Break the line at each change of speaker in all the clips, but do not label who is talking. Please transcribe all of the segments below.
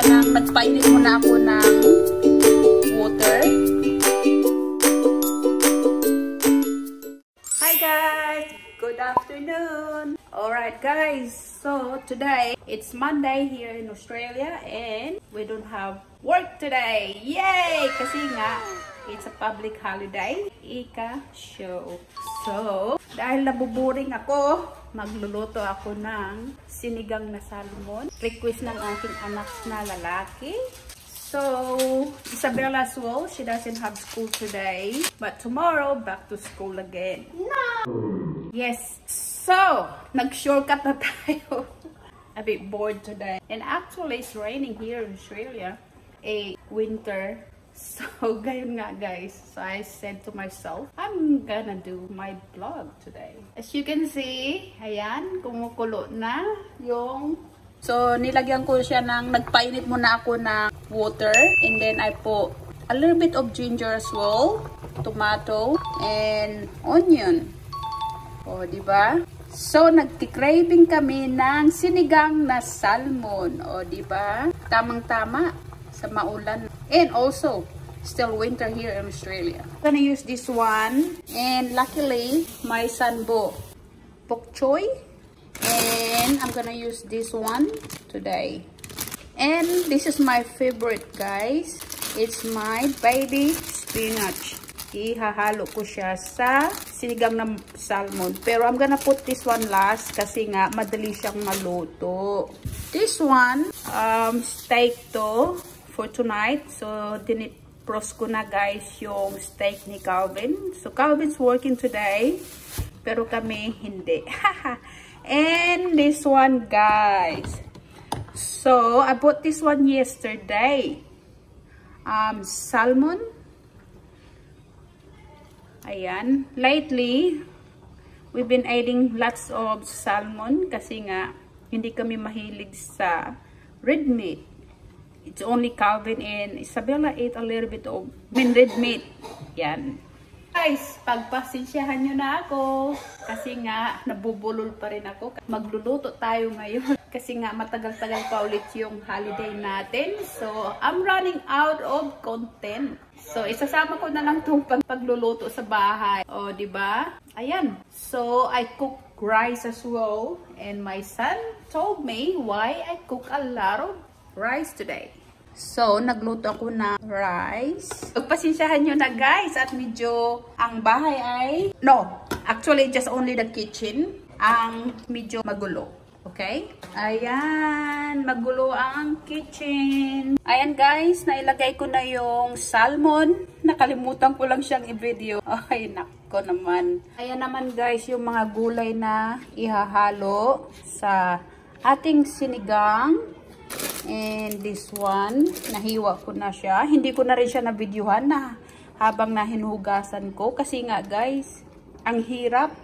siya ng, nagpainit muna ako ng water. Hi guys! Good afternoon! Alright guys, so today, it's Monday here in Australia and we don't have work today! Yay! Kasi nga, it's a public holiday, Ika show. So, dahil nabuboring ako, magluluto ako ng sinigang na salmon. Request ng aking anak na lalaki. So, Isabella as well, she doesn't have school today. But tomorrow, back to school again. No! Yes. So, nag-shortcut na tayo. A bit bored today. And actually, it's raining here in Australia. A winter. So, gayon nga guys. So, I said to myself, I'm gonna do my vlog today. As you can see, ayan, kumukulo na yung... So, nilagyan ko siya ng, nagpainit muna ako ng water. And then, I put a little bit of ginger as well. Tomato and onion. O, diba? So, nagki-craving kami ng sinigang na salmon. O, diba? Tamang-tama sa maulan. And also, still winter here in Australia. I'm gonna use this one. And luckily, my son bought bok choy. And I'm gonna use this one today. And this is my favorite, guys. It's my baby spinach. Ihahalo ko siya sa sinigang na salmon. Pero I'm gonna put this one last kasi nga madali siyang maluto. This one, steak to for tonight. So, dinipros ko na guys yung steak ni Calvin. So, Calvin's working today. Pero kami hindi. And this one guys. So, I bought this one yesterday. Salmon. Ayan. Lately, we've been eating lots of salmon kasi nga hindi kami mahilig sa red meat. It's only Calvin and Isabella ate a little bit of red meat. Yan. Guys, pagpasensyahan nyo na ako kasi nga nabubulol pa rin ako. Magluluto tayo ngayon kasi nga matagal-tagal pa ulit yung holiday natin. So, I'm running out of content. So, isasama ko na lang itong pagluluto sa bahay. O, diba? Ayan. So, I cook rice as well. And my son told me why I cook a lot of rice today. So, nagluto ako ng rice. Pagpasensyahan nyo na guys at medyo ang bahay ay... No, actually just only the kitchen ang medyo magulo. Okay? Ayan, magulo ang kitchen. Ayan guys, nailagay ko na yung salmon. Nakalimutan ko lang siyang i-video. Ay, nako naman. Ayan naman guys, yung mga gulay na ihahalo sa ating sinigang. And this one, nahiwa ko na siya. Hindi ko na rin siya na-videohan na habang nahinugasan ko. Kasi nga guys, ang hirap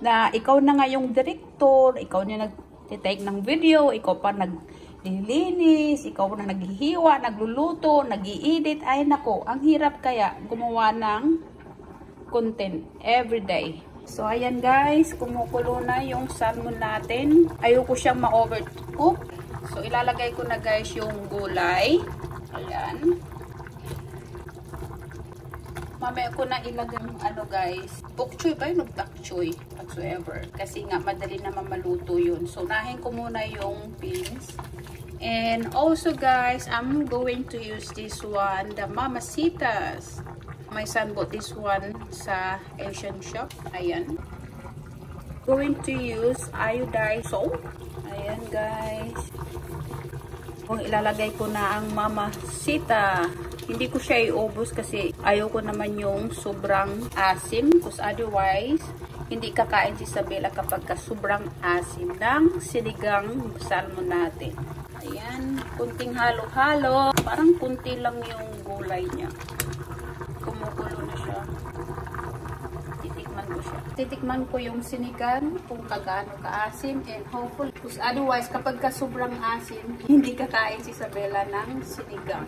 na ikaw na nga yung director, ikaw na nag-take ng video, ikaw pa naglilinis, ikaw na naghihiwa, nagluluto, nag-i-edit. Ay nako, ang hirap kaya gumawa ng content everyday. So ayan guys, kumukulo na yung salmon natin. Ayoko siyang ma-overcook. So, ilalagay ko na guys yung gulay. Ayan. Mamaya ko na ilagay yung ano guys. Bok choy ba yun? Bok choy. Whatsoever. Kasi nga, madali naman maluto yun. So, nahin ko muna yung beans. And also guys, I'm going to use this one. The Mamacitas. My son bought this one sa Asian shop. Ayan. Going to use iodized salt. Ayan guys. Ilalagay ko na ang Mamacita. Hindi ko siya iubos kasi ayoko naman yung sobrang asim. Because otherwise, hindi kakain si Isabella kapag sobrang asim ng sinigang salmon natin. Ayan, kunting halo-halo. Parang kunti lang yung gulay niya. Kumukulo na siya. Titikman ko siya. titikman ko yung sinigang kung kagaano kaasim, and hopefully, because otherwise kapag ka sobrang asim, hindi kakain si Isabela ng sinigang.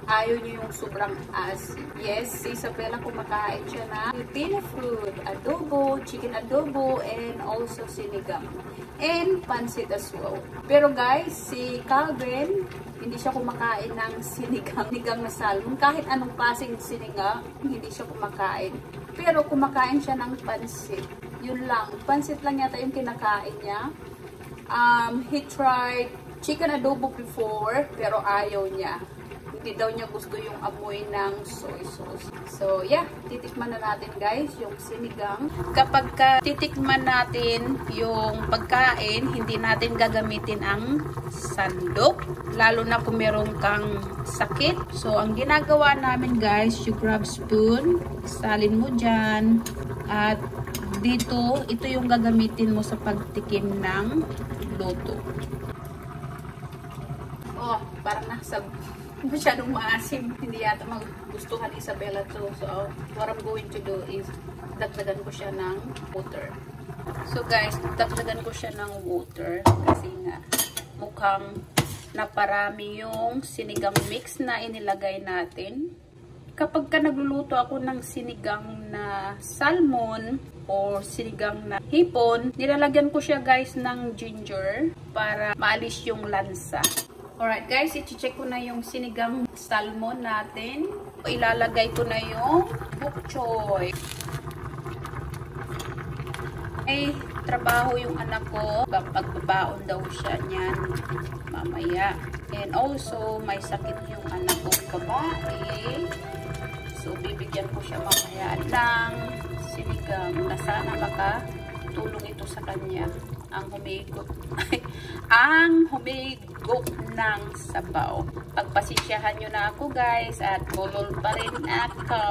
Ayaw niyo yung sobrang asim. Yes, si Isabela kumakain siya na Filipino food, adobo, chicken adobo, and also sinigang. And pansit as well. Pero guys, si Calvin, hindi siya kumakain ng sinigang na salmon. Kahit anong klaseng sinigang, hindi siya kumakain. Pero kumakain siya ng pansit. Yun lang. Pansit lang yata yung kinakain niya. He tried chicken adobo before, pero ayaw niya. Hindi daw niya gusto yung amoy ng soy sauce. So, yeah. Titikman na natin, guys, yung sinigang. Kapag titikman natin yung pagkain, hindi natin gagamitin ang sandok. Lalo na kung meron kang sakit. So, ang ginagawa namin, guys, you grab spoon, salin mo dyan, at dito, ito yung gagamitin mo sa pagtikim ng luto. Oh, parang nasa masyadong maasim. Hindi yata magustuhan Isabela to. So, what I'm going to do is dagdagan ko siya ng water. So, guys, dagdagan ko siya ng water kasi nga mukhang naparami yung sinigang mix na inilagay natin. Kapag ka nagluluto ako ng sinigang na salmon or sinigang na hipon, nilalagyan ko siya, guys, ng ginger para maalis yung lansa. Alright, guys, i-check ko na yung sinigang salmon natin. Ilalagay ko na yung bok choy. Ay, trabaho yung anak ko. Pagbabaon daw siya niyan mamaya. And also, may sakit yung anak ko babae. So, bibigyan ko siya mamaya ng sinigang na sana makatulong ito sa kanya. Ang humigot ng sabaw. Pagpasisyahan nyo na ako, guys, at bolol pa rin ako.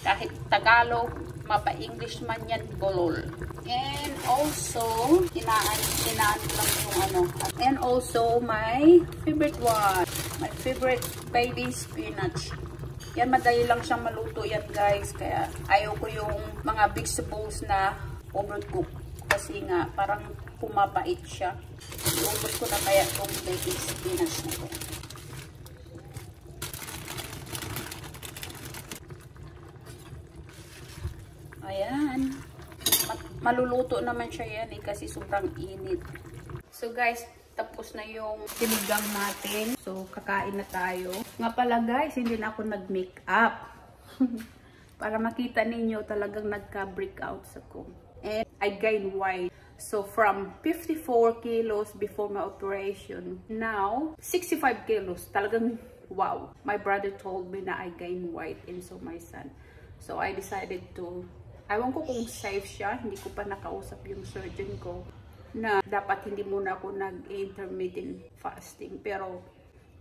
Kahit Tagalog, mapa-English man yan, bolol. And also, inaan lang yung ano. And also, my favorite one. My favorite baby spinach. Yan, madali lang siyang maluto yan, guys. Kaya ayaw ko yung mga vegetables na overcooked. Kasi nga, parang pumapait siya. Iubos ko na kaya itong baby spinach na ito. Ayan. Maluluto naman siya yan kasi sobrang init. So guys, tapos na yung sinigang natin. So, kakain na tayo. Nga pala, guys, hindi na ako nag-makeup. Para makita ninyo talagang nagka-breakout ako. And I gained weight. So, from 54 kilos before my operation, now, 65 kilos. Talagang, wow. My brother told me na I gained weight, and so my son. So, I decided to, ewan ko kung safe siya. Hindi ko pa nakausap yung surgeon ko na dapat hindi muna ako nag-intermittent fasting. Pero,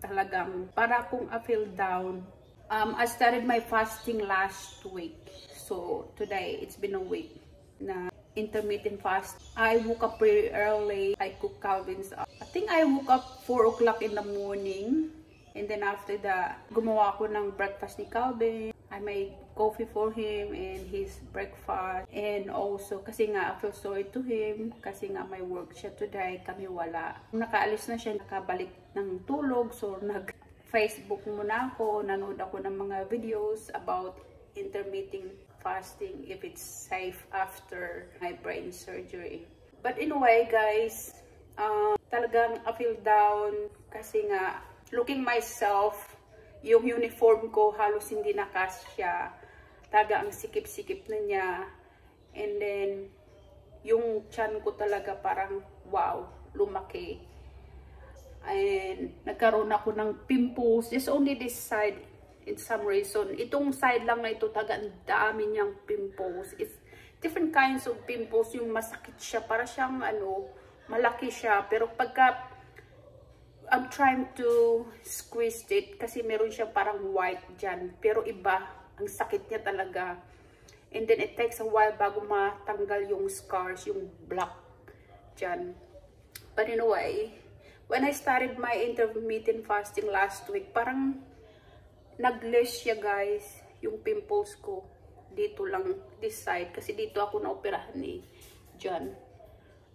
talagang, para kung I feel down, I started my fasting last week. So, today, it's been a week na intermittent fast. I woke up pretty early. I cooked Calvin's up. I think I woke up 4 o'clock in the morning. And then after that, gumawa ako ng breakfast ni Calvin. I made coffee for him and his breakfast. And also, kasi nga, I feel sorry to him. Kasi nga, may work siya today. Kami wala. Nakaalis na siya, nakabalik ng tulog. So, nag-Facebook muna ako. Nanood ako ng mga videos about intermittent fasting, if it's safe after my brain surgery. But anyway, guys, talagang I feel down kasi nga, looking myself, yung uniform ko halos hindi nakasya. Talaga ang sikip-sikip na niya. And then, yung tiyan ko talaga parang, wow, lumaki. And nagkaroon ako ng pimples. Just only this side. In some reason, itong side lang na ito, ang dami niyang pimples. It's different kinds of pimples, yung masakit siya, para siyang ano, malaki siya. Pero pagka I'm trying to squeeze it, kasi meron siya parang white dyan, pero iba, ang sakit niya talaga. And then it takes a while bago matanggal yung scars, yung black dyan. But anyway, when I started my intermittent fasting last week, parang nag-less siya, guys, yung pimples ko. dito lang, this side. Kasi dito ako na-operahan ni John.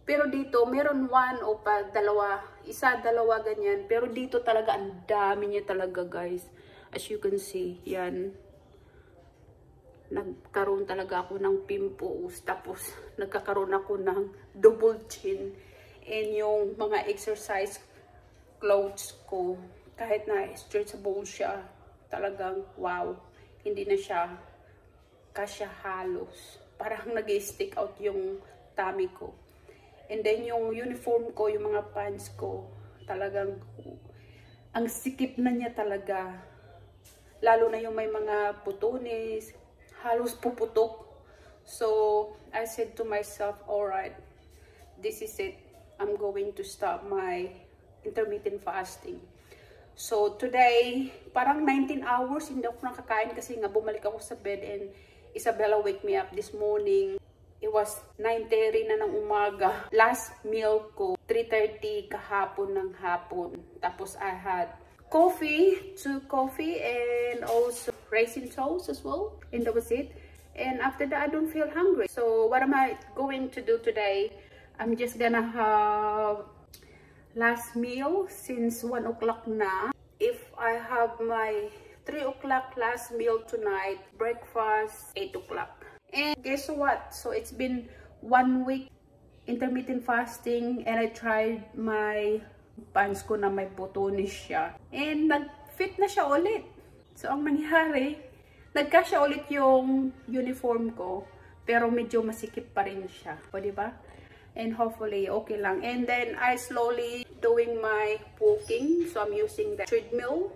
Pero dito, meron one o pa dalawa, isa, dalawa, ganyan. Pero dito talaga, ang dami niya talaga, guys. As you can see, yan. Nagkaroon talaga ako ng pimples. Tapos, nagkakaroon ako ng double chin. And yung mga exercise clothes ko, kahit na stretchable siya, talagang wow. Hindi na siya kasya halos. Parang nag-stick out yung tummy ko. And then yung uniform ko, yung mga pants ko, talagang ang sikip na niya talaga. Lalo na yung may mga putunis, halos puputok. So, I said to myself, alright, this is it. I'm going to stop my intermittent fasting. So, today, parang 19 hours, hindi ako nakakain kasi nga bumalik ako sa bed and Isabella wake me up this morning. It was 9:30 na ng umaga. Last meal ko, 3:30 kahapon ng hapon. Tapos I had coffee, 2 coffee, and also raisin toast as well. And that was it. And after that, I don't feel hungry. So what am I going to do today? I'm just gonna have last meal since 1 o'clock na. If I have my 3 o'clock last meal tonight, breakfast 8 o'clock. And guess what? So it's been 1 week intermittent fasting and I tried my pants ko na may putunis siya. And nag-fit na siya ulit. So ang nangyari, nagkasya ulit yung uniform ko pero medyo masikip pa rin siya. O diba? And hopefully okay lang. And then I slowly doing my walking. So I'm using the treadmill.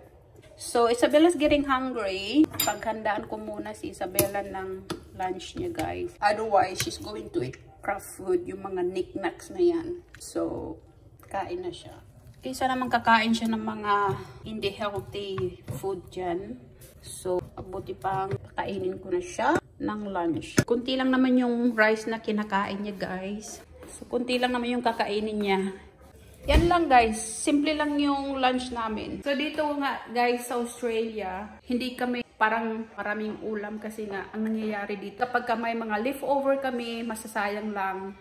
So Isabella's getting hungry. Paghandaan ko muna si Isabella ng lunch niya, guys. Otherwise, she's going to eat craft food, yung mga knickknacks na yan. So, kain na siya. Kaysa naman kakain siya ng mga hindi healthy food dyan. So, abuti pang kakainin ko na siya ng lunch. Kunti lang naman yung rice na kinakain niya, guys. So, kunti lang naman yung kakainin niya. Yan lang, guys. Simple lang yung lunch namin. So, dito nga, guys, sa Australia, hindi kami parang maraming ulam kasi nga ang nangyayari dito. Kapag may mga leftover kami, masasayang lang.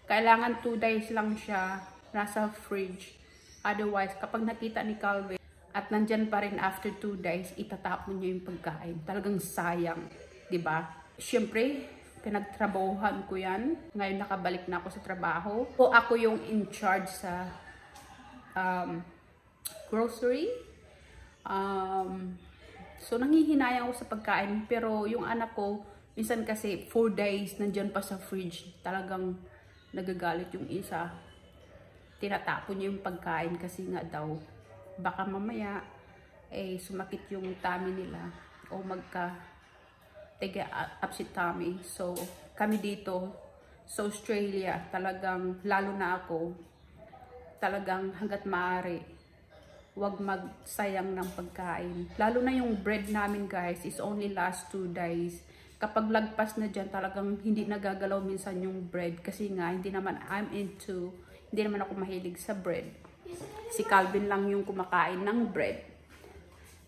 Kailangan 2 days lang siya nasa fridge. Otherwise, kapag nakita ni Calvin at nandyan pa rin after 2 days, itatapon niya yung pagkain. Talagang sayang. Diba? Siyempre, pinagtrabahuhan ko yan. Ngayon nakabalik na ako sa trabaho. So, ako yung in charge sa grocery. So, nanghihinayang ako sa pagkain. Pero yung anak ko, minsan kasi 4 days nandyan pa sa fridge. Talagang nagagalit yung isa. Tinatapon niya yung pagkain kasi nga daw, baka mamaya, sumakit yung tummy nila. O upset tummy. So, kami dito, sa Australia, talagang, lalo na ako, talagang hanggat maaari, huwag magsayang ng pagkain. Lalo na yung bread namin, guys, is only last 2 days. Kapag lagpas na dyan, talagang hindi nagagalaw minsan yung bread. Kasi nga, hindi naman ako mahilig sa bread. Si Calvin lang yung kumakain ng bread.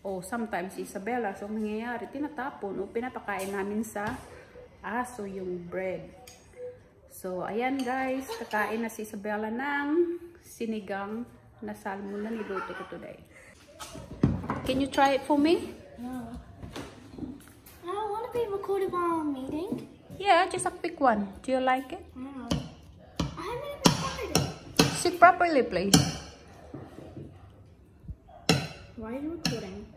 O sometimes Isabella. So, ang nangyayari, tinatapon o pinapakain namin sa aso yung bread. So, ayan guys, kakain na si Isabella ng sinigang na salmon na niluto ko today. Can you try it for me?
No. I don't want to be recorded while I'm eating.
Yeah, just a quick one. Do you like it?
No. I haven't even tried it.
Sit properly, please.
Why are you recording?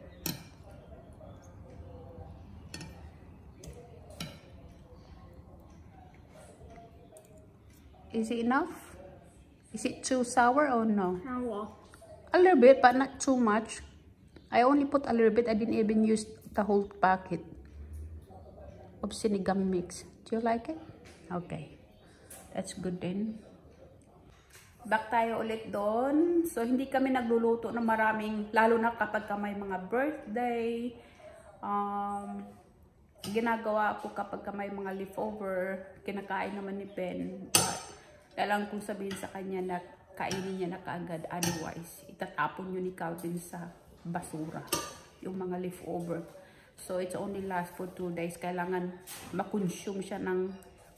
Is it enough? Is it too sour or no?
How?
A little bit, but not too much. I only put a little bit. I didn't even use the whole packet of sinigang mix. Do you like it? Okay. That's good then. Back tayo ulit doon. So, hindi kami nagluluto ng maraming, lalo na kapag may mga birthday. Ginagawa ko kapag may mga leftover, kinakain naman ni Ben. But, kailangan kong sabihin sa kanya na kainin niya na kaagad. Otherwise, itatapon yun ni Calvin sa basura. Yung mga leftover. So, it's only last for 2 days. Kailangan makonsume siya ng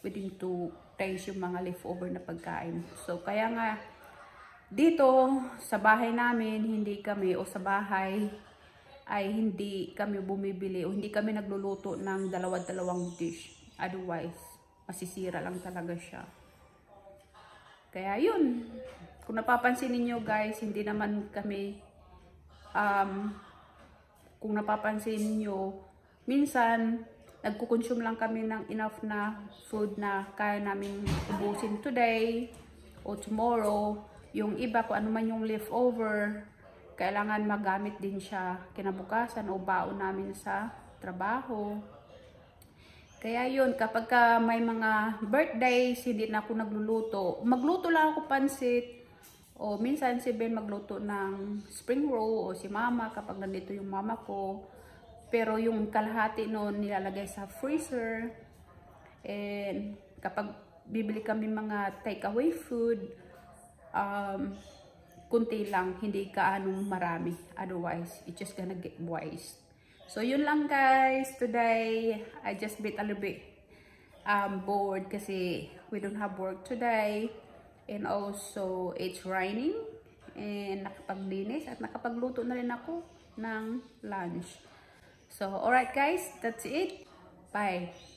within 2 days yung mga leftover na pagkain. So, kaya nga, dito, sa bahay namin, o sa bahay, ay hindi kami bumibili o hindi kami nagluluto ng dalawang dish. Otherwise, masisira lang talaga siya. Kaya yun, kung napapansin niyo guys, hindi naman kami, kung napapansin niyo, minsan, nagkukonsume lang kami ng enough na food na kaya namin ubusin today o tomorrow. Yung iba, kung ano man yung leftover, kailangan magamit din siya kinabukasan o baon namin sa trabaho. Kaya yun, kapag may mga birthdays, hindi na ako nagluluto. Magluto lang ako pansit. O minsan si Ben magluto ng spring roll o si mama kapag nandito yung mama ko. Pero yung kalahati noon nilalagay sa freezer. And kapag bibili kami mga takeaway food, kunti lang, hindi kaanong marami. Otherwise, it's just gonna get waste. So, yun lang guys. Today, I just bit a little bit bored kasi we don't have work today. And also, it's raining. And nakapaglinis at nakapagluto na rin ako ng lunch. So, alright guys, that's it. Bye.